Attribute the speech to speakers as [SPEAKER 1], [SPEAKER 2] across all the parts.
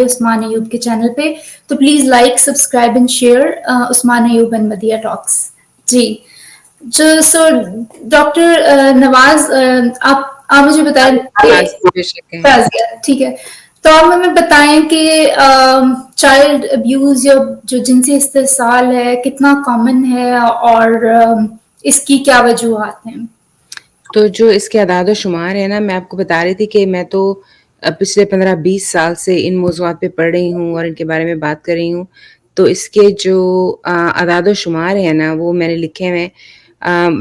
[SPEAKER 1] عثمان ایوب کے چینل پہ. تو please like subscribe and share Usman Ayub and Madiha talks. جی سو ڈاکٹر نواز آپ مجھے بتائیں ٹھیک ہے. تو آپ ہمیں بتائیں کہ چائلڈ ابیوز یا جو جنسی استحصال ہے کتنا کامن ہے اور اس کی کیا وجوہات ہیں.
[SPEAKER 2] تو جو اس کے اعداد و شمار ہے نا، میں آپ کو بتا رہی تھی کہ میں تو پچھلے 15-20 سال سے ان موضوعات پہ پڑھ رہی ہوں اور ان کے بارے میں بات کر رہی ہوں. تو اس کے جو اعداد و شمار ہیں نا وہ میں نے لکھے ہوئے.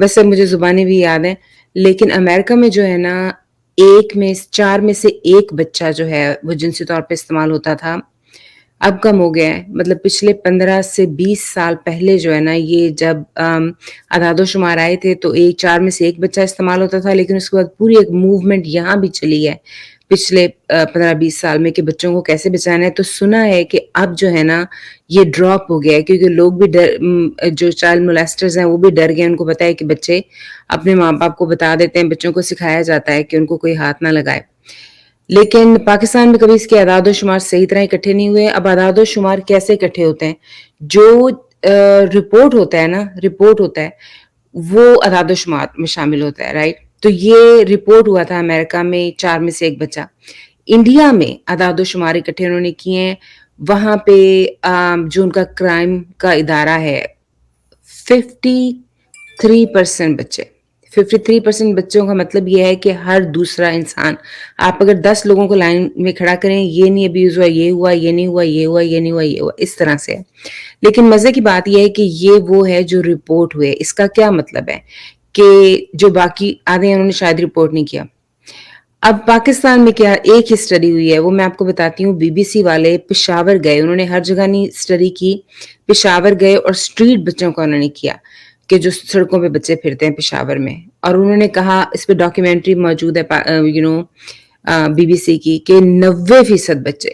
[SPEAKER 2] ویسے مجھے زبانیں بھی یاد ہیں، لیکن امریکہ میں جو ہے نا 4 میں سے 1 بچہ جو ہے وہ جنسی طور پہ استعمال ہوتا تھا. اب کم ہو گیا ہے. مطلب پچھلے 15 سے 20 سال پہلے جو ہے نا، یہ جب اعداد و شمار آئے تھے تو 4 میں سے 1 بچہ استعمال ہوتا تھا. لیکن اس کے بعد پوری ایک موومنٹ یہاں بھی چلی ہے پچھلے 15-20 سال میں کہ بچوں کو کیسے بچانا ہے. تو سنا ہے کہ اب جو ہے نا یہ ڈراپ ہو گیا ہے، کیونکہ لوگ بھی جو چائلڈ مولیسٹرز ہیں وہ بھی ڈر گئے. ان کو پتا ہے کہ بچے اپنے ماں باپ کو بتا دیتے ہیں، بچوں کو سکھایا جاتا ہے کہ ان کو کوئی ہاتھ نہ لگائے. لیکن پاکستان میں کبھی اس کے اعداد و شمار صحیح طرح اکٹھے نہیں ہوئے. اب اعداد و شمار کیسے اکٹھے ہوتے ہیں؟ جو رپورٹ ہوتا ہے وہ اعداد و شمار میں شامل ہوتا ہے، رائٹ. تو یہ رپورٹ ہوا تھا امریکہ میں 4 میں سے 1 بچہ. انڈیا میں اعداد و شمار اکٹھے انہوں نے کیے ہیں. وہاں پہ جو ان کا کرائم کا ادارہ ہے 53% بچے 53% بچوں کا مطلب یہ ہے کہ ہر دوسرا انسان. آپ اگر 10 لوگوں کو لائن میں کھڑا کریں، یہ نہیں ابیوز ہوا، یہ ہوا، یہ نہیں ہوا، یہ ہوا، یہ نہیں ہوا، یہ ہوا، اس طرح سے. لیکن مزے کی بات یہ ہے کہ یہ وہ ہے جو رپورٹ ہوئے. اس کا کیا مطلب ہے کہ جو باقی آدھے ہیں انہوں نے شاید رپورٹ نہیں کیا. اب پاکستان میں کیا ایک ہی اسٹڈی ہوئی ہے، وہ میں آپ کو بتاتی ہوں. BBC والے پشاور گئے، انہوں نے ہر جگہ نہیں اسٹڈی کی. پشاور گئے اور اسٹریٹ بچوں کا انہوں نے کیا کہ جو سڑکوں پہ بچے پھرتے ہیں پشاور میں. اور انہوں نے کہا، اس پہ ڈاکیومنٹری موجود ہے BBC کی، کہ 90% بچے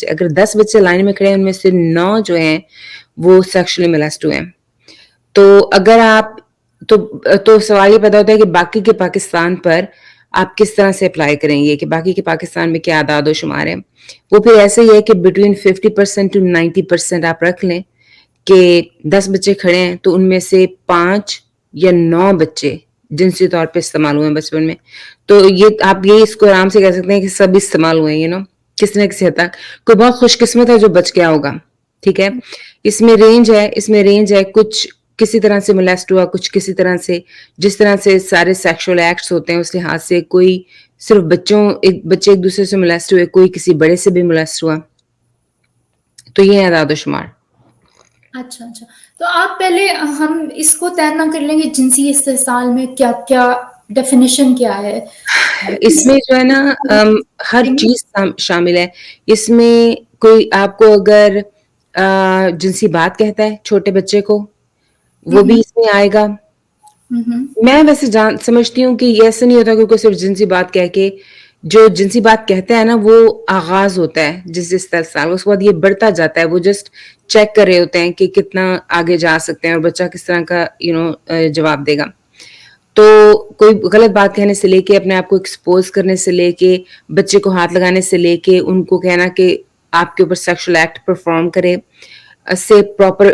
[SPEAKER 2] اگر 10 بچے لائن میں کھڑے ہیں ان میں سے 9 جو ہیں وہ سیکشولی مولیسٹ ہوئے ہیں. تو اگر آپ تو سوال یہ پیدا ہوتا ہے کہ باقی کے پاکستان پر آپ کس طرح سے اپلائی کریں گے، کہ باقی کے پاکستان میں کیا اعداد و شمار ہے. وہ پھر ایسے ہی ہے کہ بٹوین 50% to 90% آپ رکھ لیں کہ 10 بچے کھڑے ہیں تو ان میں سے 5 یا 9 بچے جنسی طور پہ استعمال ہوئے ہیں بچپن میں. تو یہ آپ اس کو آرام سے کہہ سکتے ہیں کہ سب استعمال ہوئے ہیں کسی نہ کسی حد تک. کوئی بہت خوش قسمت ہے جو بچ گیا ہوگا، ٹھیک ہے. اس میں رینج ہے کچھ کسی طرح سے مولیسٹ ہوا، کچھ کسی طرح سے، جس طرح سے سارے سیکشول ایکٹس ہوتے ہیں اس لحاظ سے. کوئی صرف بچے ایک دوسرے سے مولیسٹ ہوئے، کوئی کسی بڑے سے بھی مولیسٹ ہوا. تو یہ اعداد و شمار.
[SPEAKER 1] اچھا تو آپ پہلے ہم اس کو طے نہ کر لیں گے جنسی استحصال میں کیا کیا ڈیفینیشن کیا ہے.
[SPEAKER 2] اس میں جو ہے نا ہر چیز شامل ہے. اس میں کوئی آپ کو اگر جنسی بات کہتا ہے چھوٹے بچے کو، وہ بھی اس میں آئے گا. میں ویسے سمجھتی ہوں کہ یہ ایسا نہیں ہوتا کہ کوئی صرف جنسی بات کہہ کے، جو جنسی بات کہتا ہے نا وہ آغاز ہوتا ہے جس استحصال، اس کے بعد یہ بڑھتا جاتا ہے. وہ جسٹ چیک کر رہے ہوتے ہیں کہ کتنا آگے جا سکتے ہیں اور بچہ کس طرح کا جواب دے گا. تو کوئی غلط بات کہنے سے لے کے، اپنے آپ کو ایکسپوز کرنے سے لے کے، بچے کو ہاتھ لگانے سے لے کے، ان کو کہنا کہ آپ کے اوپر سیکشل ایکٹ پرفارم کرے، سے پراپر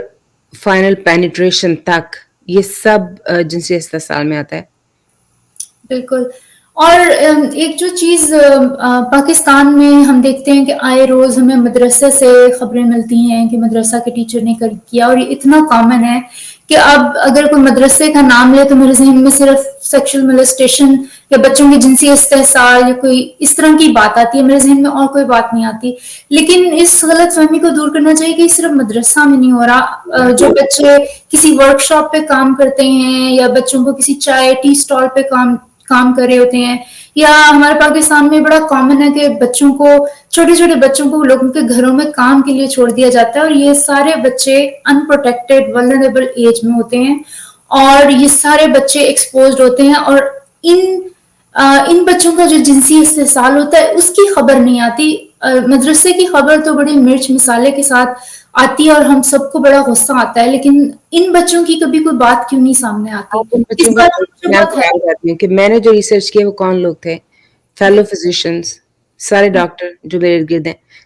[SPEAKER 2] فائنل پینیٹریشن تک، یہ سب جنسی استحصال میں آتا ہے.
[SPEAKER 1] بالکل. اور ایک جو چیز پاکستان میں ہم دیکھتے ہیں کہ آئے روز ہمیں مدرسے سے خبریں ملتی ہیں کہ مدرسہ کے ٹیچر نے کیا، اور یہ اتنا کامن ہے کہ اب اگر کوئی مدرسے کا نام لے تو میرے ذہن میں صرف سیکشل مولیسٹیشن یا بچوں کی جنسی استحصال یا کوئی اس طرح کی بات آتی ہے، میرے ذہن میں اور کوئی بات نہیں آتی. لیکن اس غلط فہمی کو دور کرنا چاہیے کہ صرف مدرسہ میں نہیں ہو رہا. جو بچے کسی ورک شاپ پہ کام کرتے ہیں یا بچوں کو کسی چائے ٹی اسٹال پہ کام کر رہے ہوتے ہیں، یا ہمارے پاکستان میں بڑا کامن ہے کہ بچوں کو، چھوٹے چھوٹے بچوں کو لوگوں کے گھروں میں کام کے لیے چھوڑ دیا جاتا ہے، اور یہ سارے بچے ان پروٹیکٹڈ ولنریبل ایج میں ہوتے ہیں، اور یہ سارے بچے ایکسپوزڈ ہوتے ہیں. اور ان بچوں کا جو جنسی استحصال ہوتا ہے اس کی خبر نہیں آتی. مدرسے کی خبر تو بڑی مرچ مسالے کے ساتھ آتی ہے اور ہم سب کو بڑا غصہ آتا ہے، لیکن ان بچوں کی کبھی کوئی بات کیوں نہیں سامنے آتی؟ اس بات میں بہت ہے
[SPEAKER 2] کہ میں نے جو ریسرچ کیا وہ کون لوگ تھے؟ فیلو فزیشنز، سارے ڈاکٹر جو میرے ارد گرد ہیں،